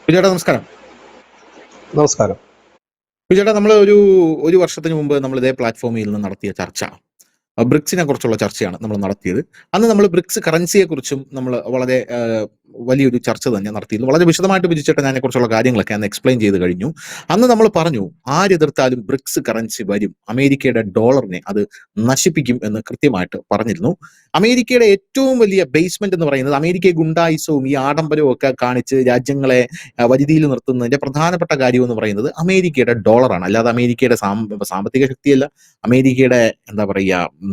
വിജയേട്ടാ നമസ്കാരം. നമസ്കാരം. വിജയേട്ടാ, നമ്മൾ ഒരു വർഷത്തിന് മുമ്പ് നമ്മൾ ഇതേ പ്ലാറ്റ്ഫോമിൽ നിന്ന് നടത്തിയ ചർച്ച ബ്രിക്സിനെ കുറിച്ചുള്ള ചർച്ചയാണ് നമ്മൾ നടത്തിയത്. അന്ന് നമ്മൾ ബ്രിക്സ് കറൻസിയെ കുറിച്ചും നമ്മൾ വളരെ വലിയൊരു ചർച്ച തന്നെ നടത്തിയിരുന്നു. വളരെ വിശദമായിട്ട് വിജിച്ചേട്ടൻ അതിനെക്കുറിച്ചുള്ള കാര്യങ്ങളൊക്കെ അന്ന് എക്സ്പ്ലെയിൻ ചെയ്ത് കഴിഞ്ഞു. അന്ന് നമ്മൾ പറഞ്ഞു, ആരെതിർത്താലും ബ്രിക്സ് കറൻസി വരും, അമേരിക്കയുടെ ഡോളറിനെ അത് നശിപ്പിക്കും എന്ന് കൃത്യമായിട്ട് പറഞ്ഞിരുന്നു. അമേരിക്കയുടെ ഏറ്റവും വലിയ ബേസ്മെന്റ് എന്ന് പറയുന്നത് അമേരിക്കയെ ഗുണ്ടായിസവും ഈ ആഡംബരവും ഒക്കെ കാണിച്ച് രാജ്യങ്ങളെ വരുതിയിൽ നിർത്തുന്നതിന്റെ പ്രധാനപ്പെട്ട കാര്യം എന്ന് പറയുന്നത് അമേരിക്കയുടെ ഡോളറാണ്. അല്ലാതെ അമേരിക്കയുടെ സാമ്പത്തിക ശക്തിയല്ല, അമേരിക്കയുടെ എന്താ പറയുക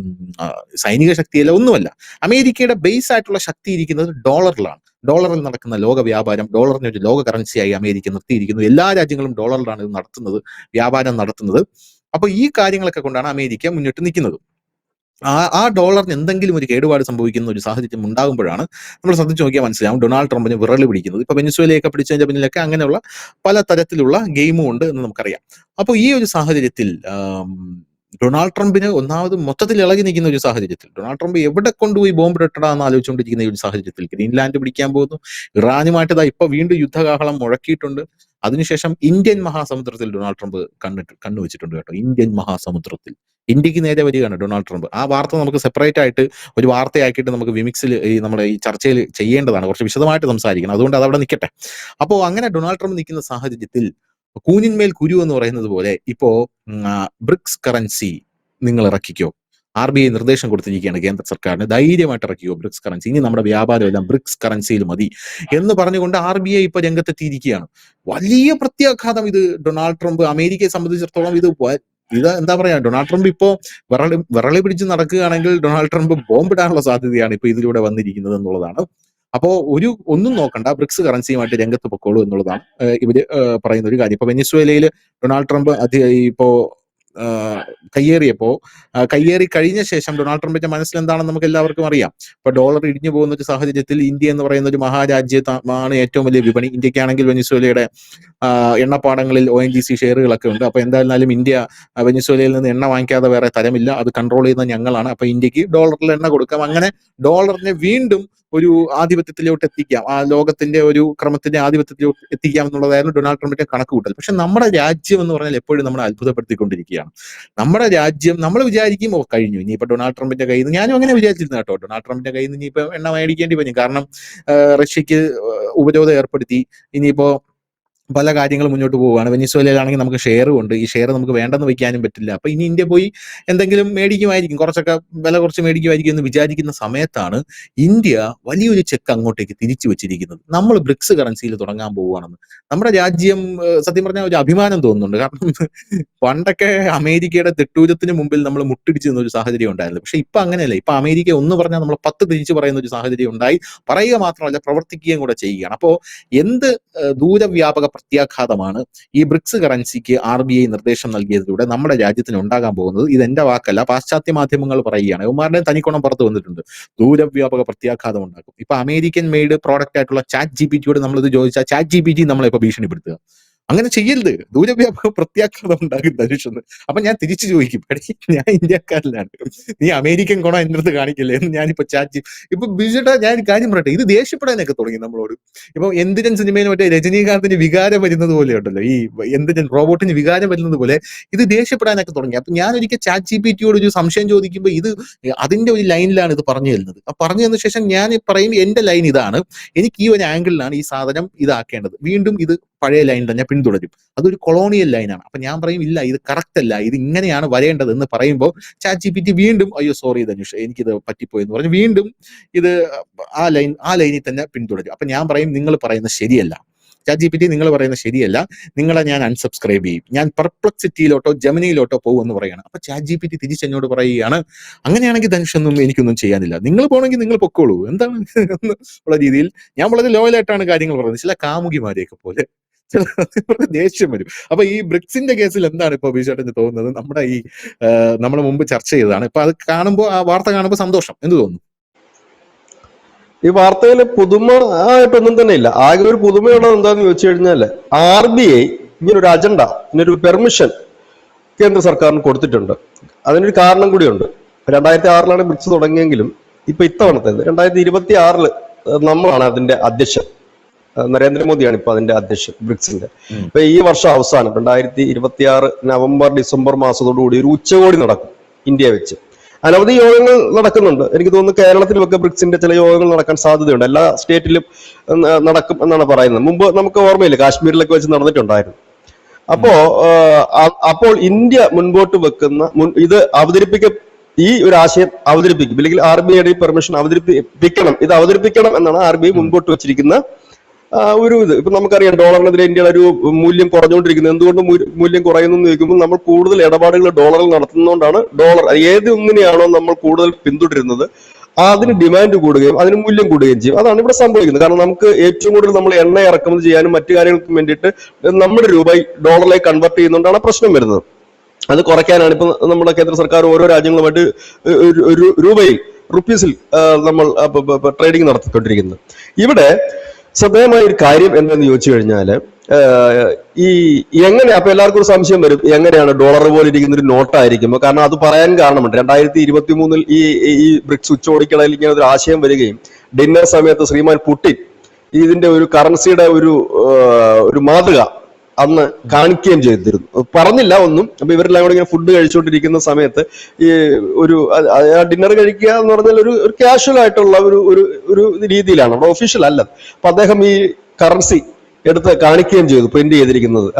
സൈനിക ശക്തിയല്ല, ഒന്നുമല്ല. അമേരിക്കയുടെ ബേസ് ആയിട്ടുള്ള ശക്തി ഇരിക്കുന്നത് ഡോളറിലാണ്. ഡോളറിൽ നടക്കുന്ന ലോക വ്യാപാരം, ഡോളറിനെ ഒരു ലോക കറൻസിയായി അമേരിക്ക നിർത്തിയിരിക്കുന്നു. എല്ലാ രാജ്യങ്ങളും ഡോളറിലാണ് ഇത് നടത്തുന്നത്, വ്യാപാരം നടത്തുന്നത്. അപ്പൊ ഈ കാര്യങ്ങളൊക്കെ കൊണ്ടാണ് അമേരിക്ക മുന്നിട്ട് നിൽക്കുന്നത്. ആ ഡോളറിന് എന്തെങ്കിലും ഒരു കേടുപാട് സംഭവിക്കുന്ന ഒരു സാഹചര്യം ഉണ്ടാകുമ്പോഴാണ് നമ്മൾ ശ്രദ്ധിച്ചു നോക്കിയാൽ മനസ്സിലാവും ഡൊണാൾഡ് ട്രംപിന് വിറല് പിടിക്കുന്നത്. ഇപ്പൊ വെനിസ്വേലയൊക്കെ പിടിച്ചതിന്റെ പിന്നിലൊക്കെ അങ്ങനെയുള്ള പല തരത്തിലുള്ള ഗെയിമും ഉണ്ട് എന്ന് നമുക്കറിയാം. അപ്പോൾ ഈ ഒരു സാഹചര്യത്തിൽ ഡൊണാൾഡ് ട്രംപിന് ഒന്നാമത് മൊത്തത്തിൽ ഇളകി നിൽക്കുന്ന ഒരു സാഹചര്യത്തിൽ, ഡൊണാൾഡ് ട്രംപ് എവിടെ കൊണ്ടുപോയി ബോംബ് ഇട്ടടാന്ന് ആലോചിച്ചുകൊണ്ടിരിക്കുന്ന ഒരു സാഹചര്യത്തിൽ ഗ്രീൻലാൻഡ് പിടിക്കാൻ പോകുന്നു, ഇറാനുമായിട്ട് ഇപ്പൊ വീണ്ടും യുദ്ധകാഹളം മുഴക്കിയിട്ടുണ്ട്. അതിനുശേഷം ഇന്ത്യൻ മഹാസമുദ്രത്തിൽ ഡൊണാൾഡ് ട്രംപ് കണ്ണുവെച്ചിട്ടുണ്ട് കേട്ടോ. ഇന്ത്യൻ മഹാസമുദ്രത്തിൽ ഇന്ത്യക്ക് നേരെ വരികയാണ് ഡൊണാൾഡ് ട്രംപ്. ആ വാർത്ത നമുക്ക് സെപ്പറേറ്റ് ആയിട്ട് ഒരു വാർത്തയാക്കിയിട്ട് നമുക്ക് വിമിക്സിൽ നമ്മുടെ ഈ ചർച്ചയിൽ ചെയ്യേണ്ടതാണ്, കുറച്ച് വിശദമായിട്ട് സംസാരിക്കണം. അതുകൊണ്ട് അതവിടെ നിൽക്കട്ടെ. അപ്പോൾ അങ്ങനെ ഡൊണാൾഡ് ട്രംപ് നിൽക്കുന്ന സാഹചര്യത്തിൽ കൂനിന്മേൽ കുരു എന്ന് പറയുന്നത് പോലെ ഇപ്പോ ബ്രിക്സ് കറൻസി നിങ്ങൾ ഇറക്കിക്കോ. RBI നിർദ്ദേശം കൊടുത്തിരിക്കുകയാണ് കേന്ദ്ര സർക്കാരിന്, ധൈര്യമായിട്ട് ഇറക്കിയോ ബ്രിക്സ് കറൻസി, ഇനി നമ്മുടെ വ്യാപാരം എല്ലാം ബ്രിക്സ് കറൻസിയിൽ മതി എന്ന് പറഞ്ഞുകൊണ്ട് RBI ഇപ്പൊ രംഗത്തെത്തിയിരിക്കുകയാണ്. വലിയ പ്രത്യാഘാതം ഇത് ഡൊണാൾഡ് ട്രംപ്, അമേരിക്കയെ സംബന്ധിച്ചിടത്തോളം ഇത് എന്താ പറയാ, ഡൊണാൾഡ് ട്രംപ് ഇപ്പോ വിറളി പിടിച്ച് നടക്കുകയാണെങ്കിൽ ഡൊണാൾഡ് ട്രംപ് ബോംബിടാനുള്ള സാധ്യതയാണ് ഇപ്പൊ ഇതിലൂടെ വന്നിരിക്കുന്നത് എന്നുള്ളതാണ്. അപ്പോ ഒന്നും നോക്കണ്ട, ബ്രിക്സ് കറൻസിയുമായിട്ട് രംഗത്ത് പൊക്കോളൂ എന്നുള്ളതാണ് ഇവര് പറയുന്ന ഒരു കാര്യം. ഇപ്പൊ വെനിസ്വേലയിൽ ഡൊണാൾഡ് ട്രംപ് ഇപ്പോ കയ്യേറി കഴിഞ്ഞ ശേഷം ഡൊണാൾഡ് ട്രംപിന്റെ മനസ്സിൽ എന്താണെന്ന് നമുക്ക് എല്ലാവർക്കും അറിയാം. ഇപ്പൊ ഡോളർ ഇടിഞ്ഞു പോകുന്ന ഒരു സാഹചര്യത്തിൽ ഇന്ത്യ എന്ന് പറയുന്ന ഒരു മഹാരാജ്യമാണ് ഏറ്റവും വലിയ വിപണി. ഇന്ത്യക്കാണെങ്കിൽ വെനിസ്വേലയുടെ എണ്ണപ്പാടങ്ങളിൽ ONGC ഷെയറുകളൊക്കെ ഉണ്ട്. അപ്പൊ എന്തായാലും ഇന്ത്യ വെനിസ്വേലയിൽ നിന്ന് എണ്ണ വാങ്ങിക്കാതെ വേറെ തരമില്ല, അത് കൺട്രോൾ ചെയ്യുന്ന ഞങ്ങളാണ്. അപ്പൊ ഇന്ത്യക്ക് ഡോളറിൽ എണ്ണ കൊടുക്കാം. അങ്ങനെ ഡോളറിനെ വീണ്ടും ഒരു ആധിപത്യത്തിലോട്ട് എത്തിക്കാം, ആ ലോകത്തിന്റെ ഒരു ക്രമത്തിന്റെ ആധിപത്യത്തിലോട്ട് എത്തിക്കാം എന്നുള്ളതായിരുന്നു ഡൊണാൾഡ് ട്രംപിന്റെ കണക്കുകൂട്ടൽ. പക്ഷെ നമ്മുടെ രാജ്യം എന്ന് പറഞ്ഞാൽ എപ്പോഴും നമ്മളെ അത്ഭുതപ്പെടുത്തിക്കൊണ്ടിരിക്കുകയാണ്. നമ്മുടെ രാജ്യം നമ്മൾ വിചാരിക്കും കഴിഞ്ഞു, ഇനിയിപ്പോ ഡൊണാൾഡ് ട്രംപിന്റെ കയ്യിൽ നിന്ന്, ഞാനും അങ്ങനെ വിചാരിച്ചിരുന്നു കേട്ടോ, ഡൊണാൾഡ് ട്രംപിന്റെ കയ്യിൽ നിന്ന് ഇനിയിപ്പോ എണ്ണ മേടിക്കേണ്ടി വരും. കാരണം റഷ്യക്ക് ഉപരോധം ഏർപ്പെടുത്തി, ഇനിയിപ്പോ പല കാര്യങ്ങളും മുന്നോട്ട് പോവുകയാണ്. വെനിസ്വേലയിലാണെങ്കിൽ നമുക്ക് ഷെയറും ഉണ്ട്, ഈ ഷെയർ നമുക്ക് വേണ്ടെന്ന് വെക്കാനും പറ്റില്ല. അപ്പൊ ഇനി ഇന്ത്യ പോയി എന്തെങ്കിലും മേടിക്കുമായിരിക്കും, കുറച്ചൊക്കെ വില കുറച്ച് മേടിക്കുമായിരിക്കും എന്ന് വിചാരിക്കുന്ന സമയത്താണ് ഇന്ത്യ വലിയൊരു ചെക്ക് അങ്ങോട്ടേക്ക് തിരിച്ചു വെച്ചിരിക്കുന്നത്. നമ്മൾ ബ്രിക്സ് കറൻസിയിൽ തുടങ്ങാൻ പോവുകയാണെന്ന്. നമ്മുടെ രാജ്യം സത്യം പറഞ്ഞാൽ ഒരു അഭിമാനം തോന്നുന്നുണ്ട്. കാരണം പണ്ടൊക്കെ അമേരിക്കയുടെ തെട്ടൂരത്തിന് മുമ്പിൽ നമ്മൾ മുട്ടിടിച്ചു നിന്ന ഒരു സാഹചര്യം ഉണ്ടായിരുന്നു. പക്ഷെ ഇപ്പൊ അങ്ങനെയല്ല. ഇപ്പൊ അമേരിക്ക ഒന്ന് പറഞ്ഞാൽ നമ്മൾ 10 തിരിച്ചു പറയുന്ന ഒരു സാഹചര്യം ഉണ്ടായി. പറയുക മാത്രമല്ല, പ്രവർത്തിക്കുകയും കൂടെ ചെയ്യുകയാണ്. അപ്പോ എന്ത് ദൂരവ്യാപക പ്രത്യാഘാതമാണ് ഈ ബ്രിക്സ് കറൻസിക്ക് RBI നിർദ്ദേശം നൽകിയതിലൂടെ നമ്മുടെ രാജ്യത്തിന് ഉണ്ടാകാൻ പോകുന്നത്? ഇത് എന്റെ വാക്കല്ല, പാശ്ചാത്യ മാധ്യമങ്ങൾ പറയുകയാണ്. ഇവന്മാരുടെ തനിക്കുണം പുറത്തു വന്നിട്ടുണ്ട്. ദൂരവ്യാപക പ്രത്യാഘാതം ഉണ്ടാക്കും. ഇപ്പൊ അമേരിക്കൻ മെയ്ഡ് പ്രോഡക്റ്റ് ആയിട്ടുള്ള ChatGPT നമ്മളിത് ചോദിച്ചാൽ ChatGPT നമ്മളെ ഇപ്പൊ ഭീഷണിപ്പെടുത്തുക. അങ്ങനെ ചെയ്യരുത്, ദൂരവ്യാപക പ്രത്യാഘാതം ഉണ്ടാകും ധനുഷെന്ന്. അപ്പൊ ഞാൻ തിരിച്ചു ചോദിക്കും, ഞാൻ ഇന്ത്യക്കാരനാണ്, നീ അമേരിക്കൻ ഗുണം എന്റെ അടുത്ത് കാണിക്കില്ലേ എന്ന് ഞാനിപ്പോ ഇപ്പൊ ബിജുട്ടാ, ഞാൻ കാര്യം പറയട്ടെ, ഇത് ദേഷ്യപ്പെടാനൊക്കെ തുടങ്ങി നമ്മളോട്. ഇപ്പൊ എന്തിനൻ സിനിമയിൽ മറ്റേ രജനീകാന്തിന് വികാരം വരുന്നത് പോലെ ഉണ്ടല്ലോ, ഈ എന്തിനൻ റോബോട്ടിന് വികാരം വരുന്നത് പോലെ ഇത് ദേഷ്യപ്പെടാനൊക്കെ തുടങ്ങി. അപ്പൊ ഞാൻ ഒരിക്കൽ ChatGPT ഒരു സംശയം ചോദിക്കുമ്പോൾ ഇത് അതിന്റെ ഒരു ലൈനിലാണ് ഇത് പറഞ്ഞു തരുന്നത്. അപ്പൊ പറഞ്ഞു തന്ന ശേഷം ഞാൻ പറയും, എന്റെ ലൈൻ ഇതാണ്, എനിക്ക് ഈ ഒരു ആംഗിളിലാണ് ഈ സാധനം ഇതാക്കേണ്ടത്. വീണ്ടും ഇത് പഴയ ലൈൻ തന്നെ പിന്തുടരും. അതൊരു കൊളോണിയൽ ലൈനാണ്. അപ്പൊ ഞാൻ പറയും, ഇല്ല ഇത് കറക്റ്റ് അല്ല, ഇത് ഇങ്ങനെയാണ് വരേണ്ടത് എന്ന് പറയുമ്പോൾ ChatGPT വീണ്ടും അയ്യോ സോറി ധനുഷ്, എനിക്കിത് പറ്റിപ്പോയി എന്ന് പറഞ്ഞ് വീണ്ടും ഇത് ആ ലൈനിൽ തന്നെ പിന്തുടരും. അപ്പൊ ഞാൻ പറയും, നിങ്ങൾ പറയുന്നത് ശരിയല്ല ChatGPT, നിങ്ങൾ പറയുന്നത് ശരിയല്ല, നിങ്ങളെ ഞാൻ അൺസബ്സ്ക്രൈബ് ചെയ്യും, ഞാൻ പെർപ്ലക്സിറ്റിയിലോട്ടോ ജെമിനിയിലോട്ടോ പോകുമെന്ന് പറയണം. അപ്പൊ ChatGPT തിരിച്ചെന്നോട് പറയുകയാണ്, അങ്ങനെയാണെങ്കിൽ ധനുഷൊന്നും എനിക്കൊന്നും ചെയ്യാനില്ല, നിങ്ങൾ പോകണമെങ്കിൽ നിങ്ങൾ പൊക്കോളൂ, എന്താണ് ഉള്ള രീതിയിൽ ഞാൻ വളരെ ലോയലായിട്ടാണ് കാര്യങ്ങൾ പറയുന്നത്. ചില കാമുകിമാരെയൊക്കെ പോലെ ദേഷ്യം വരും. അപ്പൊ ഈ ബ്രിക്സിന്റെ കേസിൽ എന്താണ് ഇപ്പൊ ബിജുചേട്ടന് തോന്നുന്നത്? നമ്മൾ മുമ്പ് ചർച്ച ചെയ്തതാണ്. ഇപ്പൊ അത് കാണുമ്പോൾ, ആ വാർത്ത കാണുമ്പോൾ സന്തോഷം എന്ത് തോന്നുന്നു? ഈ വാർത്തയിൽ പുതുമ ആയിട്ടൊന്നും തന്നെ ഇല്ല. ആകെ ഒരു പുതുമയുള്ളത് എന്താന്ന് ചോദിച്ചു കഴിഞ്ഞാല് RBI ഇങ്ങനൊരു അജണ്ട, ഇങ്ങനൊരു പെർമിഷൻ കേന്ദ്ര സർക്കാരിന് കൊടുത്തിട്ടുണ്ട്. അതിനൊരു കാരണം കൂടിയുണ്ട്. 2006 ബ്രിക്സ് തുടങ്ങിയെങ്കിലും ഇപ്പൊ ഇത്തവണത്തേത് 2026 നമ്മളാണ് അതിന്റെ അധ്യക്ഷൻ. നരേന്ദ്രമോദിയാണ് ഇപ്പൊ അതിന്റെ അധ്യക്ഷൻ ബ്രിക്സിന്റെ. ഇപ്പൊ ഈ വർഷം അവസാനം 2026 നവംബർ ഡിസംബർ മാസത്തോടുകൂടി ഒരു ഉച്ചകോടി നടക്കും ഇന്ത്യ വെച്ച്. അനവധി യോഗങ്ങൾ നടക്കുന്നുണ്ട്. എനിക്ക് തോന്നുന്നു കേരളത്തിലുമൊക്കെ ബ്രിക്സിന്റെ ചില യോഗങ്ങൾ നടക്കാൻ സാധ്യതയുണ്ട്. എല്ലാ സ്റ്റേറ്റിലും നടക്കും എന്നാണ് പറയുന്നത്. മുമ്പ് നമുക്ക് ഓർമ്മയില്ല, കാശ്മീരിലൊക്കെ വെച്ച് നടന്നിട്ടുണ്ടായിരുന്നു. അപ്പോൾ ഇന്ത്യ മുൻപോട്ട് വെക്കുന്ന ഇത് ഈ ഒരു ആശയം അവതരിപ്പിക്കും, അല്ലെങ്കിൽ RBIയുടെ പെർമിഷൻ ഇത് അവതരിപ്പിക്കണം എന്നാണ് RBI മുൻപോട്ട് വെച്ചിരിക്കുന്ന ഒരു ഇത്. ഇപ്പൊ നമുക്കറിയാം ഡോളറിനെതിരെ ഇന്ത്യയുടെ ഒരു മൂല്യം കുറഞ്ഞുകൊണ്ടിരിക്കുന്നത്. എന്തുകൊണ്ട് മൂല്യം കുറയുന്നു എന്ന് ചോദിക്കുമ്പോൾ നമ്മൾ കൂടുതൽ ഇടപാടുകൾ ഡോളറിൽ നടത്തുന്നതുകൊണ്ടാണ്. ഡോളർ ഏത് ഒന്നിനെയാണോ നമ്മൾ കൂടുതൽ പിന്തുടരുന്നത് അതിന് ഡിമാൻഡ് കൂടുകയും അതിന് മൂല്യം കൂടുകയും ചെയ്യും. അതാണ് ഇവിടെ സംഭവിക്കുന്നത്. കാരണം നമുക്ക് ഏറ്റവും കൂടുതൽ നമ്മൾ എണ്ണ ഇറക്കുമതി ചെയ്യാനും മറ്റു കാര്യങ്ങൾക്കും വേണ്ടിയിട്ട് നമ്മുടെ രൂപ ഡോളറിലേക്ക് കൺവേർട്ട് ചെയ്യുന്നതുകൊണ്ടാണ് പ്രശ്നം വരുന്നത്. അത് കുറയ്ക്കാനാണ് ഇപ്പൊ നമ്മുടെ കേന്ദ്ര സർക്കാർ ഓരോ രാജ്യങ്ങളുമായിട്ട് റുപ്പീസിൽ നമ്മൾ ട്രേഡിംഗ് നടത്തിക്കൊണ്ടിരിക്കുന്നത്. ഇവിടെ ശ്രദ്ധേയമായ ഒരു കാര്യം എന്താണെന്ന് ചോദിച്ചു കഴിഞ്ഞാല് അപ്പൊ എല്ലാവർക്കും ഒരു സംശയം വരും, എങ്ങനെയാണ് ഡോളർ പോലെ ഇരിക്കുന്ന ഒരു നോട്ടായിരിക്കുമ്പോൾ? കാരണം അത് പറയാൻ കാരണമുണ്ട്. 2023 ഈ ബ്രിക്സ് ഉച്ചകോടിക്കിടയിൽ ഇങ്ങനെ ഒരു ആശയം വരികയും ഡിന്നർ സമയത്ത് ശ്രീമാൻ പുടിൻ ഇതിന്റെ ഒരു കറൻസിയുടെ ഒരു മാതൃക അന്ന് കാണിക്കുകയും ചെയ്തിരുന്നു. പറഞ്ഞില്ല ഒന്നും. അപ്പൊ ഇവരെല്ലാം കൂടെ ഇങ്ങനെ ഫുഡ് കഴിച്ചുകൊണ്ടിരിക്കുന്ന സമയത്ത് ഈ ഡിന്നർ കഴിക്കുക എന്ന് പറഞ്ഞാൽ ഒരു കാഷ്വൽ ആയിട്ടുള്ള ഒരു രീതിയിലാണ്, അവിടെ ഒഫീഷ്യൽ അല്ല. അപ്പൊ അദ്ദേഹം ഈ കറൻസി എടുത്ത് കാണിക്കുകയും ചെയ്തു, പ്രിന്റ് ചെയ്തിരിക്കുന്നത്.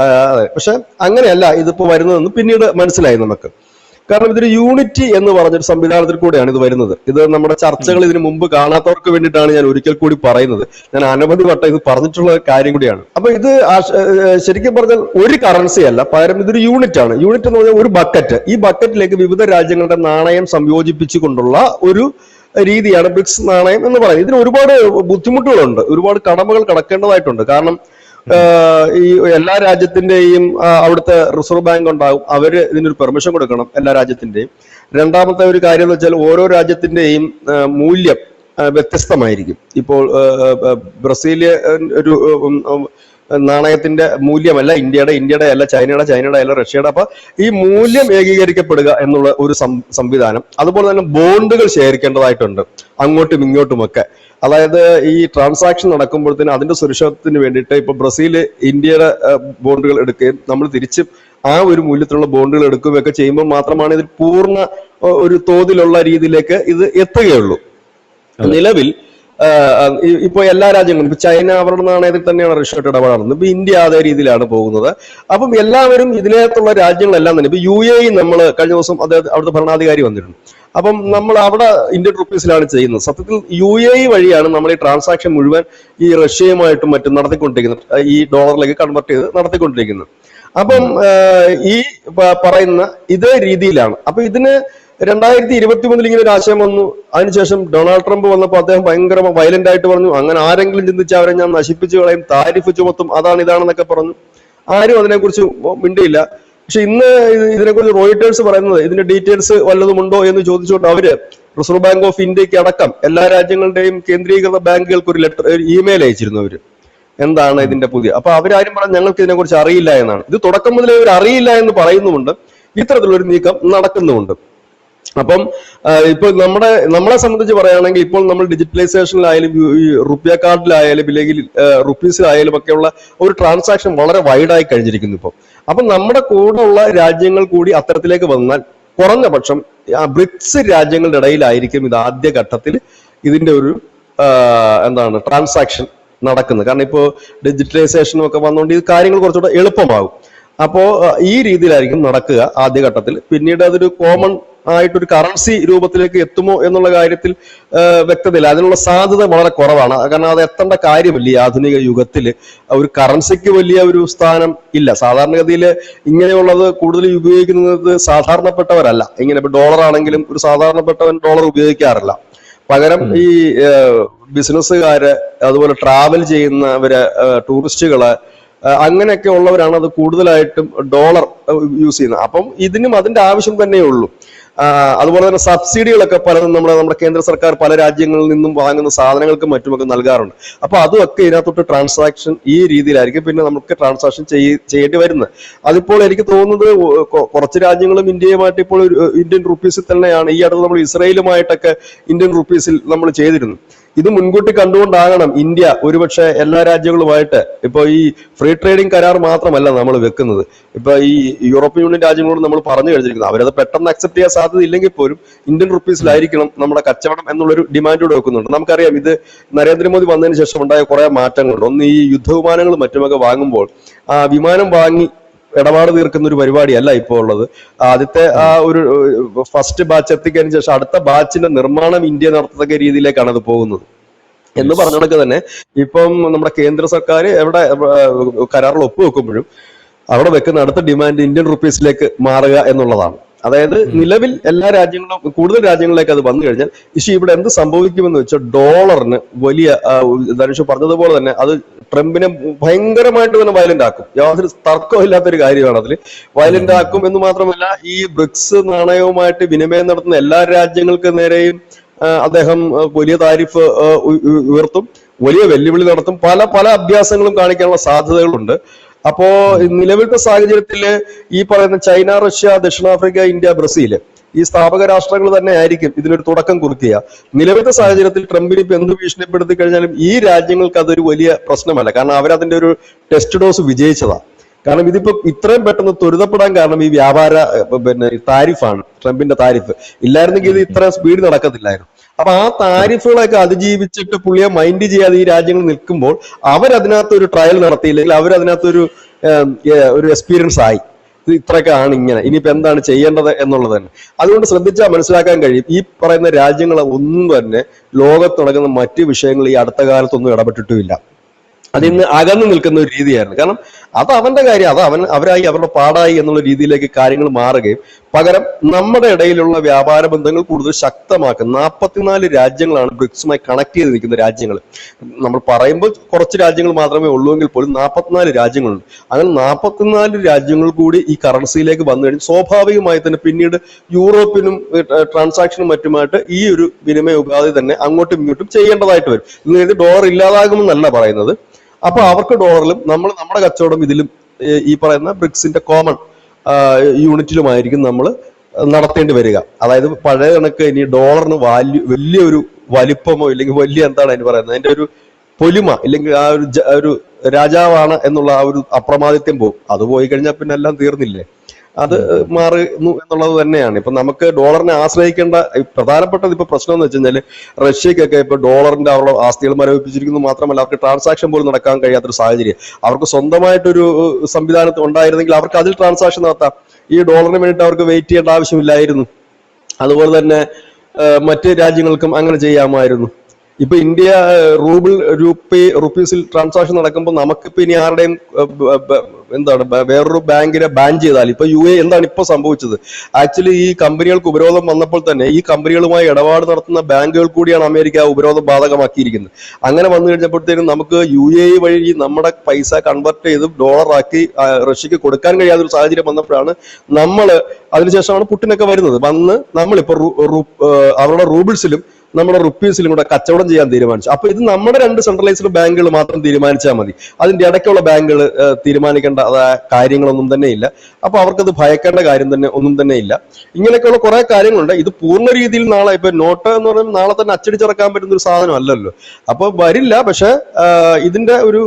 പക്ഷെ അങ്ങനെയല്ല ഇതിപ്പോ വരുന്നതെന്ന് പിന്നീട് മനസ്സിലായി നമുക്ക്. കാരണം ഇതൊരു യൂണിറ്റി എന്ന് പറഞ്ഞൊരു സംവിധാനത്തിൽ കൂടെയാണ് ഇത് വരുന്നത്. ഇത് നമ്മുടെ ചർച്ചകൾ ഇതിനു മുമ്പ് കാണാത്തവർക്ക് വേണ്ടിയിട്ടാണ് ഞാൻ ഒരിക്കൽ കൂടി പറയുന്നത്. ഞാൻ അനവധി വട്ടം ഇത് പറഞ്ഞിട്ടുള്ള കാര്യം കൂടിയാണ്. അപ്പൊ ഇത് ശരിക്കും പറഞ്ഞാൽ ഒരു കറൻസി അല്ല, പകരം ഇതൊരു യൂണിറ്റ് ആണ്. യൂണിറ്റ് എന്ന് പറഞ്ഞാൽ ഒരു ബക്കറ്റ്. ഈ ബക്കറ്റിലേക്ക് വിവിധ രാജ്യങ്ങളുടെ നാണയം സംയോജിപ്പിച്ചുകൊണ്ടുള്ള ഒരു രീതിയാണ് ബ്രിക്സ് നാണയം എന്ന് പറയുന്നത്. ഇതിന് ഒരുപാട് ബുദ്ധിമുട്ടുകളുണ്ട്, ഒരുപാട് കടമകൾ കടക്കേണ്ടതായിട്ടുണ്ട്. കാരണം ഈ എല്ലാ രാജ്യത്തിന്റെയും അവിടുത്തെ റിസർവ് ബാങ്ക് ഉണ്ടാകും, അവര് ഇതിനൊരു പെർമിഷൻ കൊടുക്കണം എല്ലാ രാജ്യത്തിന്റെയും. രണ്ടാമത്തെ ഒരു കാര്യം എന്ന് വെച്ചാൽ ഓരോ രാജ്യത്തിന്റെയും മൂല്യം വ്യത്യസ്തമായിരിക്കും. ഇപ്പോൾ ബ്രസീലിയ ഒരു നാണയത്തിന്റെ മൂല്യമല്ല ഇന്ത്യയുടെ അല്ല, ചൈനയുടെ അല്ല, റഷ്യയുടെ. അപ്പൊ ഈ മൂല്യം ഏകീകരിക്കപ്പെടുക എന്നുള്ള ഒരു സംവിധാനം. അതുപോലെ തന്നെ ബോണ്ടുകൾ ശേഖരിക്കേണ്ടതായിട്ടുണ്ട് അങ്ങോട്ടും ഇങ്ങോട്ടുമൊക്കെ. അതായത് ഈ ട്രാൻസാക്ഷൻ നടക്കുമ്പോഴത്തേന് അതിന്റെ സുരക്ഷിതത്വത്തിന് വേണ്ടിയിട്ട് ഇപ്പൊ ബ്രസീൽ ഇന്ത്യയുടെ ബോണ്ടുകൾ എടുക്കുകയും നമ്മൾ തിരിച്ച് ആ ഒരു മൂല്യത്തിലുള്ള ബോണ്ടുകൾ എടുക്കുകയൊക്കെ ചെയ്യുമ്പോൾ മാത്രമാണ് ഇതിൽ പൂർണ്ണ ഒരു തോതിലുള്ള രീതിയിലേക്ക് ഇത് എത്തുകയുള്ളൂ. നിലവിൽ ഇപ്പൊ എല്ലാ രാജ്യങ്ങളും, ഇപ്പൊ ചൈന അവരുടെ നാണയത്തിൽ തന്നെയാണ് റിസർവ് ഇടപാടുന്നത്. ഇപ്പൊ ഇന്ത്യ അതേ രീതിയിലാണ് പോകുന്നത്. അപ്പം എല്ലാവരും ഇതിനകത്തുള്ള രാജ്യങ്ങളെല്ലാം തന്നെ, ഇപ്പൊ UAE നമ്മൾ കഴിഞ്ഞ ദിവസം അവിടുത്തെ ഭരണാധികാരി വന്നിട്ടുണ്ട്. അപ്പം നമ്മൾ അവിടെ ഇന്ത്യൻ റുപ്പീസിലാണ് ചെയ്യുന്നത്. സത്യത്തിൽ UAE വഴിയാണ് നമ്മൾ ഈ ട്രാൻസാക്ഷൻ മുഴുവൻ ഈ റഷ്യയുമായിട്ടും മറ്റും നടത്തിക്കൊണ്ടിരിക്കുന്നത്, ഈ ഡോളറിലേക്ക് കൺവേർട്ട് ചെയ്ത് നടത്തിക്കൊണ്ടിരിക്കുന്നത്. അപ്പം ഈ പറയുന്ന ഇതേ രീതിയിലാണ്. അപ്പൊ ഇതിന് 2023 ഇങ്ങനെ ഒരു ആശയം വന്നു. അതിനുശേഷം ഡൊണാൾഡ് ട്രംപ് വന്നപ്പോൾ അദ്ദേഹം ഭയങ്കര വയലന്റ് ആയിട്ട് പറഞ്ഞു, അങ്ങനെ ആരെങ്കിലും ചിന്തിച്ച് അവരെ ഞാൻ നശിപ്പിച്ചു കളയും, താരിഫ് ചുമത്തും, ഇതാണെന്നൊക്കെ പറഞ്ഞു. ആരും അതിനെക്കുറിച്ച് മിണ്ടിയില്ല. പക്ഷെ ഇന്ന് ഇതിനെക്കുറിച്ച് റോയിട്ടേഴ്സ് പറയുന്നത്, ഇതിന്റെ ഡീറ്റെയിൽസ് വല്ലതുമുണ്ടോ എന്ന് ചോദിച്ചുകൊണ്ട് അവര് റിസർവ് ബാങ്ക് ഓഫ് ഇന്ത്യക്ക് അടക്കം എല്ലാ രാജ്യങ്ങളുടെയും കേന്ദ്രീകൃത ബാങ്കുകൾക്ക് ഒരു ഇമെയിൽ അയച്ചിരുന്നു അവര്. എന്താണ് ഇതിന്റെ പുതിയ? അപ്പൊ അവരാരും പറഞ്ഞു ഞങ്ങൾക്ക് ഇതിനെക്കുറിച്ച് അറിയില്ല എന്നാണ്. ഇത് തുടക്കം മുതലേ അവർ അറിയില്ല എന്ന് പറയുന്നുമുണ്ട്, ഇത്തരത്തിലൊരു നീക്കം നടക്കുന്നുമുണ്ട്. അപ്പം ഇപ്പൊ നമ്മളെ സംബന്ധിച്ച് പറയുകയാണെങ്കിൽ ഇപ്പോൾ നമ്മൾ ഡിജിറ്റലൈസേഷനിലായാലും ഈ റുപ്യ കാർഡിലായാലും ഇല്ലെങ്കിൽ റുപ്പീസിലായാലും ഒക്കെയുള്ള ഒരു ട്രാൻസാക്ഷൻ വളരെ വൈഡായി കഴിഞ്ഞിരിക്കുന്നു ഇപ്പോൾ. അപ്പൊ നമ്മുടെ കൂടെ ഉള്ള രാജ്യങ്ങൾ കൂടി അത്തരത്തിലേക്ക് വന്നാൽ കുറഞ്ഞ പക്ഷം ബ്രിക്സ് രാജ്യങ്ങളുടെ ഇടയിലായിരിക്കും ഇത് ആദ്യ ഘട്ടത്തിൽ ഇതിന്റെ ഒരു ട്രാൻസാക്ഷൻ നടക്കുന്നത്. കാരണം ഇപ്പോൾ ഡിജിറ്റലൈസേഷനും ഒക്കെ വന്നുകൊണ്ട് ഇത് കാര്യങ്ങൾ കുറച്ചുകൂടെ എളുപ്പമാകും. അപ്പോ ഈ രീതിയിലായിരിക്കും നടക്കുക ആദ്യഘട്ടത്തിൽ. പിന്നീട് അതൊരു കോമൺ ആയിട്ടൊരു കറൻസി രൂപത്തിലേക്ക് എത്തുമോ എന്നുള്ള കാര്യത്തിൽ വ്യക്തതയില്ല. അതിനുള്ള സാധ്യത വളരെ കുറവാണ്. കാരണം അത് എത്തേണ്ട കാര്യമില്ല. ഈ ആധുനിക യുഗത്തിൽ ഒരു കറൻസിക്ക് വലിയ ഒരു സ്ഥാനം ഇല്ല. സാധാരണഗതിയിൽ ഇങ്ങനെയുള്ളത് കൂടുതൽ ഉപയോഗിക്കുന്നത് സാധാരണപ്പെട്ടവരല്ല. ഇങ്ങനെ ഇപ്പൊ ഡോളർ ആണെങ്കിലും ഒരു സാധാരണപ്പെട്ടവൻ ഡോളർ ഉപയോഗിക്കാറില്ല. പകരം ഈ ബിസിനസ്സുകാര്, അതുപോലെ ട്രാവൽ ചെയ്യുന്നവര്, ടൂറിസ്റ്റുകള്, അങ്ങനെയൊക്കെ ഉള്ളവരാണ് അത് കൂടുതലായിട്ടും ഡോളർ യൂസ് ചെയ്യുന്നത്. അപ്പം ഇതിനും അതിന്റെ ആവശ്യം തന്നെയുള്ളൂ. അതുപോലെ തന്നെ സബ്സിഡികളൊക്കെ പലതും നമ്മുടെ കേന്ദ്ര സർക്കാർ പല രാജ്യങ്ങളിൽ നിന്നും വാങ്ങുന്ന സാധനങ്ങൾക്കും മറ്റുമൊക്കെ നൽകാറുണ്ട്. അപ്പൊ അതുമൊക്കെ ഇതിനകത്തൊട്ട് ട്രാൻസാക്ഷൻ ഈ രീതിയിലായിരിക്കും പിന്നെ നമുക്ക് ട്രാൻസാക്ഷൻ ചെയ്യേണ്ടി വരുന്നത്. അതിപ്പോൾ എനിക്ക് തോന്നുന്നത് കുറച്ച് രാജ്യങ്ങളും ഇന്ത്യയുമായിട്ട് ഇപ്പോൾ ഇന്ത്യൻ റുപ്പീസിൽ തന്നെയാണ്. ഈ അടുത്ത് നമ്മൾ ഇസ്രയേലുമായിട്ടൊക്കെ ഇന്ത്യൻ റുപ്പീസിൽ നമ്മൾ ചെയ്തിരുന്നു. ഇത് മുൻകൂട്ടി കണ്ടുകൊണ്ടാകണം ഇന്ത്യ ഒരുപക്ഷെ എല്ലാ രാജ്യങ്ങളുമായിട്ട് ഇപ്പൊ ഈ ഫ്രീ ട്രേഡിംഗ് കരാർ മാത്രമല്ല നമ്മൾ വെക്കുന്നത്. ഇപ്പൊ ഈ യൂറോപ്യൻ യൂണിയൻ രാജ്യങ്ങളോട് നമ്മൾ പറഞ്ഞു കഴിഞ്ഞിരിക്കുന്നത് അവരത് പെട്ടെന്ന് അക്സെപ്റ്റ് ചെയ്യാൻ സാധ്യത ഇല്ലെങ്കിൽ പോലും ഇന്ത്യൻ റുപ്പീസിലായിരിക്കണം നമ്മുടെ കച്ചവടം എന്നുള്ളൊരു ഡിമാൻഡോട് വെക്കുന്നുണ്ട്. നമുക്കറിയാം ഇത് നരേന്ദ്രമോദി വന്നതിന് ശേഷം ഉണ്ടായ കുറെ മാറ്റങ്ങളുണ്ട്. ഒന്ന് ഈ യുദ്ധവിമാനങ്ങളും മറ്റുമൊക്കെ വാങ്ങുമ്പോൾ വിമാനം വാങ്ങി ഇടപാട് തീർക്കുന്ന ഒരു പരിപാടിയല്ല ഇപ്പോൾ ഉള്ളത്. ആദ്യത്തെ ആ ഒരു ഫസ്റ്റ് ബാച്ച് എത്തിക്കതിന് ശേഷം അടുത്ത ബാച്ചിന്റെ നിർമ്മാണം ഇന്ത്യ നടത്തത്തക്ക രീതിയിലേക്കാണ് അത് പോകുന്നത് എന്ന് പറഞ്ഞതൊക്കെ തന്നെ ഇപ്പം നമ്മുടെ കേന്ദ്ര സർക്കാർ എവിടെ കരാറിൽ ഒപ്പുവെക്കുമ്പോഴും അവിടെ വെക്കുന്ന അടുത്ത ഡിമാൻഡ് ഇന്ത്യൻ റുപ്പീസിലേക്ക് മാറുക എന്നുള്ളതാണ്. അതായത് നിലവിൽ എല്ലാ രാജ്യങ്ങളും കൂടുതൽ രാജ്യങ്ങളിലേക്ക് അത് വന്നു കഴിഞ്ഞാൽ ഇവിടെ എന്ത് സംഭവിക്കുമെന്ന് വെച്ചാൽ ഡോളറിന് വലിയ ധനുഷ് പറഞ്ഞതുപോലെ തന്നെ അത് ട്രംപിനെ ഭയങ്കരമായിട്ട് തന്നെ വയലന്റ് ആക്കും. യാതൊരു തർക്കമില്ലാത്തൊരു കാര്യമാണ്. അതിൽ വയലന്റ് ആക്കും എന്ന് മാത്രമല്ല ഈ ബ്രിക്സ് നാണയവുമായിട്ട് വിനിമയം നടത്തുന്ന എല്ലാ രാജ്യങ്ങൾക്ക് നേരെയും അദ്ദേഹം വലിയ താരിഫ് ഉയർത്തും, വലിയ വെല്ലുവിളി നടത്തും, പല പല അഭ്യാസങ്ങളും കാണിക്കാനുള്ള സാധ്യതകളുണ്ട്. അപ്പോ നിലവിലത്തെ സാഹചര്യത്തില് ഈ പറയുന്ന ചൈന, റഷ്യ, ദക്ഷിണാഫ്രിക്ക, ഇന്ത്യ, ബ്രസീൽ ഈ സ്ഥാപക രാഷ്ട്രങ്ങൾ തന്നെ ആയിരിക്കും ഇതിനൊരു തുടക്കം കുറിക്കുക. നിലവിലത്തെ സാഹചര്യത്തിൽ ട്രംപിന് ഇപ്പൊ എന്ത് ഭീഷണിപ്പെടുത്തി കഴിഞ്ഞാലും ഈ രാജ്യങ്ങൾക്ക് അതൊരു വലിയ പ്രശ്നമല്ല. കാരണം അവരതിന്റെ ഒരു ടെസ്റ്റ് ഡോസ് വിജയിച്ചതാണ്. കാരണം ഇതിപ്പോ ഇത്രയും പെട്ടെന്ന് ത്വരിതപ്പെടാൻ കാരണം ഈ വ്യാപാര താരിഫാണ്, ട്രംപിന്റെ താരിഫ്. ഇല്ലായിരുന്നെങ്കിൽ ഇത് ഇത്ര സ്പീഡ് നടക്കത്തില്ലായിരുന്നു. അപ്പൊ ആ താരിഫുകളൊക്കെ അതിജീവിച്ചിട്ട് പുള്ളിയെ മൈൻഡ് ചെയ്യാതെ ഈ രാജ്യങ്ങൾ നിൽക്കുമ്പോൾ അവരതിനകത്ത് ഒരു ട്രയൽ നടത്തിയില്ലെങ്കിൽ അവരതിനകത്തൊരു ഒരു എക്സ്പീരിയൻസ് ആയി. ഇത് ഇത്രയൊക്കെയാണ് ഇങ്ങനെ, ഇനിയിപ്പോ എന്താണ് ചെയ്യേണ്ടത് എന്നുള്ളത് തന്നെ. അതുകൊണ്ട് ശ്രദ്ധിച്ചാൽ മനസ്സിലാക്കാൻ കഴിയും ഈ പറയുന്ന രാജ്യങ്ങളെ ഒന്നും തന്നെ ലോകത്ത് നടക്കുന്ന മറ്റ് വിഷയങ്ങൾ ഈ അടുത്ത കാലത്തൊന്നും ഇടപെട്ടിട്ടുമില്ല. അതിന്ന് അകന്നു നിൽക്കുന്ന ഒരു രീതിയായിരുന്നു. കാരണം അത് അവന്റെ കാര്യം, അത് അവരായി അവരുടെ പാടായി എന്നുള്ള രീതിയിലേക്ക് കാര്യങ്ങൾ മാറുകയും പകരം നമ്മുടെ ഇടയിലുള്ള വ്യാപാര ബന്ധങ്ങൾ കൂടുതൽ ശക്തമാക്കും. 44 രാജ്യങ്ങളാണ് ബ്രിക്സുമായി കണക്ട് ചെയ്ത് നിൽക്കുന്ന രാജ്യങ്ങൾ. നമ്മൾ പറയുമ്പോൾ കുറച്ച് രാജ്യങ്ങൾ മാത്രമേ ഉള്ളൂവെങ്കിൽ പോലും 44 രാജ്യങ്ങളുണ്ട്. അങ്ങനെ 44 രാജ്യങ്ങൾ കൂടി ഈ കറൻസിയിലേക്ക് വന്നു കഴിഞ്ഞാൽ സ്വാഭാവികമായി തന്നെ പിന്നീട് യൂറോപ്പിനും ട്രാൻസാക്ഷനും മറ്റുമായിട്ട് ഈ ഒരു വിനിമയ ഉപാധി തന്നെ അങ്ങോട്ടും ഇങ്ങോട്ടും ചെയ്യേണ്ടതായിട്ട് വരും. ഇത് ഡോളർ ഇല്ലാതാകുമെന്നല്ല പറയുന്നത്. അപ്പൊ അവർക്ക് ഡോളറിലും നമ്മുടെ കച്ചവടം ഇതിലും ഈ പറയുന്ന ബ്രിക്സിന്റെ കോമൺ യൂണിറ്റിലുമായിരിക്കും നമ്മൾ നടത്തേണ്ടി വരിക. അതായത് പഴയ കണക്ക് ഇനി ഡോളറിന് വലിയൊരു വലിപ്പമോ ഇല്ലെങ്കിൽ വലിയ എന്താണ് അതിന് പറയുന്നത് അതിന്റെ ഒരു പൊലിമ ഇല്ലെങ്കിൽ ആ ഒരു രാജാവാണ് എന്നുള്ള ആ ഒരു അപ്രമാദിത്യം പോകും. അത് പോയി കഴിഞ്ഞാൽ പിന്നെ എല്ലാം തീർന്നില്ലേ. അത് മാറുന്നു എന്നുള്ളത് തന്നെയാണ്. ഇപ്പൊ നമുക്ക് ഡോളറിനെ ആശ്രയിക്കേണ്ട പ്രധാനപ്പെട്ടത് ഇപ്പൊ പ്രശ്നം എന്ന് വെച്ച് കഴിഞ്ഞാൽ റഷ്യക്കൊക്കെ ഇപ്പൊ ഡോളറിന്റെ അവരുടെ ആസ്തികൾ മരവിപ്പിച്ചിരിക്കുന്നത് മാത്രമല്ല അവർക്ക് ട്രാൻസാക്ഷൻ പോലും നടക്കാൻ കഴിയാത്തൊരു സാഹചര്യം. അവർക്ക് സ്വന്തമായിട്ടൊരു സംവിധാനത്തിൽ ഉണ്ടായിരുന്നെങ്കിൽ അവർക്ക് അതിൽ ട്രാൻസാക്ഷൻ നടത്താം. ഈ ഡോളറിന് വേണ്ടിയിട്ട് അവർക്ക് വെയിറ്റ് ചെയ്യേണ്ട ആവശ്യമില്ലായിരുന്നു. അതുപോലെ തന്നെ മറ്റ് രാജ്യങ്ങൾക്കും അങ്ങനെ ചെയ്യാമായിരുന്നു. ഇപ്പൊ ഇന്ത്യ റുപ്പീസിൽ ട്രാൻസാക്ഷൻ നടക്കുമ്പോൾ നമുക്കിപ്പോ ഇനി ആരുടെയും എന്താണ് വേറൊരു ബാങ്കിനെ ബാൻ ചെയ്താൽ ഇപ്പൊ എന്താണ് ഇപ്പൊ സംഭവിച്ചത്? ആക്ച്വലി ഈ കമ്പനികൾക്ക് ഉപരോധം വന്നപ്പോൾ തന്നെ ഈ കമ്പനികളുമായി ഇടപാട് നടത്തുന്ന ബാങ്കുകൾ കൂടിയാണ് അമേരിക്ക ഉപരോധം ബാധകമാക്കിയിരിക്കുന്നത്. അങ്ങനെ വന്നു കഴിഞ്ഞപ്പോഴത്തേക്കും നമുക്ക് വഴി നമ്മുടെ പൈസ കൺവെർട്ട് ചെയ്ത് ഡോളറാക്കി റഷ്യക്ക് കൊടുക്കാൻ കഴിയാത്തൊരു സാഹചര്യം വന്നപ്പോഴാണ് അതിനുശേഷമാണ് പുട്ടിനൊക്കെ വരുന്നത്. വന്ന് നമ്മളിപ്പോ അവരുടെ റൂബിൾസിലും നമ്മുടെ റുപ്പീസിലും കൂടെ കച്ചവടം ചെയ്യാൻ തീരുമാനിച്ചു. അപ്പൊ ഇത് നമ്മുടെ 2 സെൻട്രലൈസ്ഡ് ബാങ്കുകൾ മാത്രം തീരുമാനിച്ചാൽ മതി. അതിന്റെ ഇടയ്ക്കുള്ള ബാങ്കുകൾ തീരുമാനിക്കേണ്ട കാര്യങ്ങളൊന്നും തന്നെ ഇല്ല. അപ്പൊ അവർക്കത് ഭയക്കേണ്ട കാര്യം തന്നെ ഒന്നും തന്നെ ഇല്ല. ഇങ്ങനെയൊക്കെയുള്ള കുറെ കാര്യങ്ങളുണ്ട്. ഇത് പൂർണ്ണ രീതിയിൽ നാളെ ഇപ്പൊ നോട്ട് എന്ന് പറയുമ്പോൾ നാളെ തന്നെ അച്ചടിച്ചിറക്കാൻ പറ്റുന്ന ഒരു സാധനം അല്ലല്ലോ. അപ്പൊ വരില്ല. പക്ഷെ ഇതിന്റെ ഒരു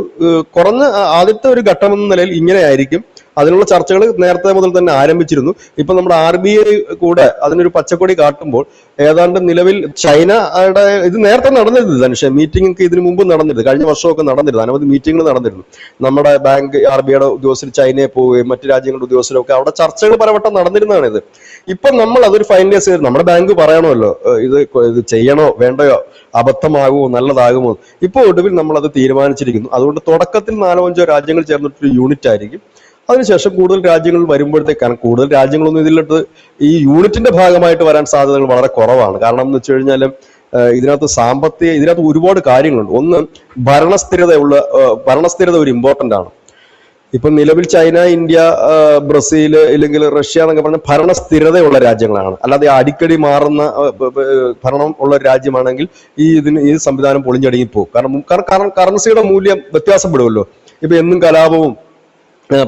കുറഞ്ഞ ആദ്യത്തെ ഒരു ഘട്ടം എന്ന നിലയിൽ ഇങ്ങനെയായിരിക്കും. അതിനുള്ള ചർച്ചകൾ നേരത്തെ മുതൽ തന്നെ ആരംഭിച്ചിരുന്നു. ഇപ്പൊ നമ്മുടെ RBI കൂടെ അതിനൊരു പച്ചക്കൊടി കാട്ടുമ്പോൾ ഏതാണ്ട് നിലവിൽ ചൈനയുടെ ഇത് നേരത്തെ നടന്നിരുന്നു. ധനുഷ് മീറ്റിംഗ് ഇതിനു മുമ്പ് നടന്നിരുന്നു. കഴിഞ്ഞ വർഷമൊക്കെ നടന്നിരുന്നു. അനവധി മീറ്റിംഗുകൾ നടന്നിരുന്നു. നമ്മുടെ ബാങ്ക് RBIയുടെ ഉദ്യോഗസ്ഥർ ചൈനയെ പോവുകയും മറ്റു രാജ്യങ്ങളുടെ ഉദ്യോഗസ്ഥരൊക്കെ അവിടെ ചർച്ചകൾ പലവട്ടം നടന്നിരുന്നതാണ്. ഇത് ഇപ്പൊ നമ്മൾ അതൊരു ഫൈനലൈസ് ചെയ്ത് നമ്മുടെ ബാങ്ക് പറയണമല്ലോ ഇത് ചെയ്യണോ വേണ്ടയോ, അബദ്ധമാകുമോ നല്ലതാകുമോ. ഇപ്പൊ ഒടുവിൽ നമ്മൾ അത് തീരുമാനിച്ചിരിക്കുന്നു. അതുകൊണ്ട് തുടക്കത്തിൽ 4-5 രാജ്യങ്ങൾ ചേർന്നിട്ടൊരു യൂണിറ്റ് ആയിരിക്കും. അതിനുശേഷം കൂടുതൽ രാജ്യങ്ങൾ വരുമ്പോഴത്തേക്കാണ് കൂടുതൽ രാജ്യങ്ങളൊന്നും ഇതിലോട്ട് ഈ യൂണിറ്റിന്റെ ഭാഗമായിട്ട് വരാൻ സാധ്യതകൾ വളരെ കുറവാണ്. കാരണം എന്ന് വെച്ച് കഴിഞ്ഞാൽ ഇതിനകത്ത് ഒരുപാട് കാര്യങ്ങളുണ്ട്. ഒന്ന് ഭരണസ്ഥിരത ഒരു ഇമ്പോർട്ടന്റ് ആണ്. ഇപ്പൊ നിലവിൽ ചൈന, ഇന്ത്യ, ബ്രസീൽ ഇല്ലെങ്കിൽ റഷ്യ എന്നൊക്കെ പറഞ്ഞ ഭരണസ്ഥിരതയുള്ള രാജ്യങ്ങളാണ്. അല്ലാതെ അടിക്കടി മാറുന്ന ഭരണം ഉള്ള രാജ്യമാണെങ്കിൽ ഈ സംവിധാനം പൊളിഞ്ഞടങ്ങി പോകും. കാരണം കറൻസിയുടെ മൂല്യം വ്യത്യാസപ്പെടുമല്ലോ. ഇപ്പൊ എന്നും കലാപവും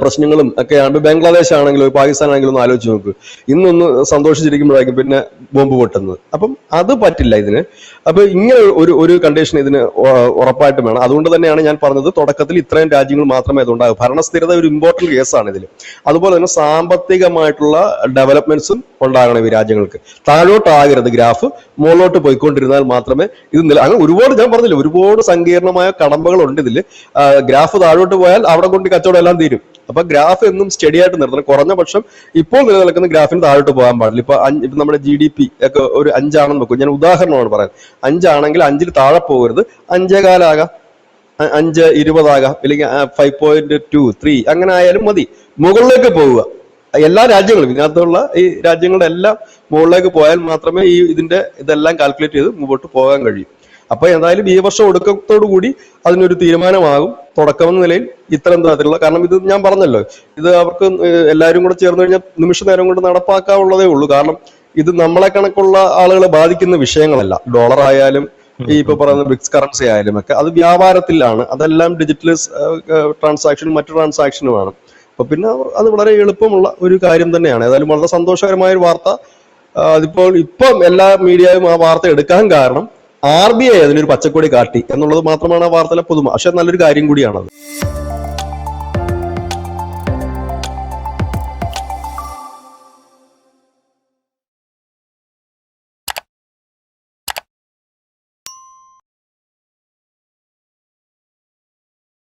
പ്രശ്നങ്ങളും ഒക്കെയാണ്. ബംഗ്ലാദേശ് ആണെങ്കിലും പാകിസ്ഥാൻ ആണെങ്കിലും ഒന്ന് ആലോചിച്ച് നോക്ക്. ഇന്നൊന്ന് സന്തോഷിച്ചിരിക്കുമ്പോഴായിരിക്കും പിന്നെ ബോംബ് പൊട്ടുന്നത്. അപ്പം അത് പറ്റില്ല ഇതിന്. അപ്പൊ ഇങ്ങനെ ഒരു കണ്ടീഷൻ ഇതിന് ഉറപ്പായിട്ടും വേണം. അതുകൊണ്ട് തന്നെയാണ് ഞാൻ പറഞ്ഞത് തുടക്കത്തിൽ ഇത്രയും രാജ്യങ്ങൾ മാത്രമേ അതുണ്ടാകൂ. ഭരണസ്ഥിരത ഒരു ഇമ്പോർട്ടന്റ് കേസാണ് ഇതിൽ. അതുപോലെ തന്നെ സാമ്പത്തികമായിട്ടുള്ള ഡെവലപ്മെന്റ്സും ഉണ്ടാകണം ഈ രാജ്യങ്ങൾക്ക്. താഴോട്ടാകരുത് ഗ്രാഫ്, മുകളിലോട്ട് പോയിക്കൊണ്ടിരുന്നാൽ മാത്രമേ ഇത് അങ്ങനെ ഒരുപാട് ഞാൻ പറഞ്ഞില്ല, ഒരുപാട് സങ്കീർണമായ കടമ്പകളുണ്ട് ഇതിൽ. ഗ്രാഫ് താഴോട്ട് പോയാൽ അവിടെ കൊണ്ട് കച്ചവടം എല്ലാം തീരും. അപ്പൊ ഗ്രാഫ് എന്നും സ്റ്റഡി ആയിട്ട് നിർത്തണം. കുറഞ്ഞ പക്ഷം ഇപ്പോൾ നിലനിൽക്കുന്ന ഗ്രാഫിന് താഴോട്ട് പോകാൻ പാടില്ല. ഇപ്പൊ നമ്മുടെ GDP ഒക്കെ ഒരു 5 ആണെന്ന് വെക്കും. ഞാൻ ഉദാഹരണമാണ് പറയാൻ. 5 ആണെങ്കിൽ 5-ൽ താഴെ പോകരുത്. 5.25 ആകാം, 5.20 ആകാം, അല്ലെങ്കിൽ 5.23 അങ്ങനെ ആയാലും മതി. മുകളിലേക്ക് പോവുക. എല്ലാ രാജ്യങ്ങളും ഇതിനകത്തുള്ള ഈ രാജ്യങ്ങളുടെ എല്ലാം മുകളിലേക്ക് പോയാൽ മാത്രമേ ഇതെല്ലാം കാൽക്കുലേറ്റ് ചെയ്ത് മുമ്പോട്ട് പോകാൻ കഴിയും. അപ്പൊ എന്തായാലും ഈ വർഷം ഒടുക്കത്തോടു കൂടി അതിനൊരു തീരുമാനമാകും. തുടക്കമെന്ന നിലയിൽ ഇത്തരം തരത്തിലുള്ള, കാരണം ഇത് ഞാൻ പറഞ്ഞല്ലോ, ഇത് അവർക്ക് എല്ലാവരും കൂടെ ചേർന്ന് കഴിഞ്ഞാൽ നിമിഷ നേരം കൊണ്ട് നടപ്പാക്കാവുള്ളതേ ഉള്ളൂ. കാരണം ഇത് നമ്മളെ കണക്കുള്ള ആളുകളെ ബാധിക്കുന്ന വിഷയങ്ങളല്ല. ഡോളർ ആയാലും ഈ ഇപ്പൊ പറയുന്ന ബ്രിക്സ് കറൻസി ആയാലും ഒക്കെ അത് വ്യാപാരത്തിലാണ്. അതെല്ലാം ഡിജിറ്റൽ ട്രാൻസാക്ഷനും മറ്റു ട്രാൻസാക്ഷനുമാണ്. അപ്പൊ പിന്നെ അത് വളരെ എളുപ്പമുള്ള ഒരു കാര്യം തന്നെയാണ്. ഏതായാലും വളരെ സന്തോഷകരമായ ഒരു വാർത്ത. ഇപ്പം എല്ലാ മീഡിയയും ആ വാർത്ത എടുക്കാൻ കാരണം RBI അതിനൊരു പച്ചക്കൊടി കാട്ടി എന്നുള്ളത് മാത്രമാണ് ആ വാർത്തയിലെ പുതുമ. പക്ഷെ നല്ലൊരു കാര്യം കൂടിയാണത്.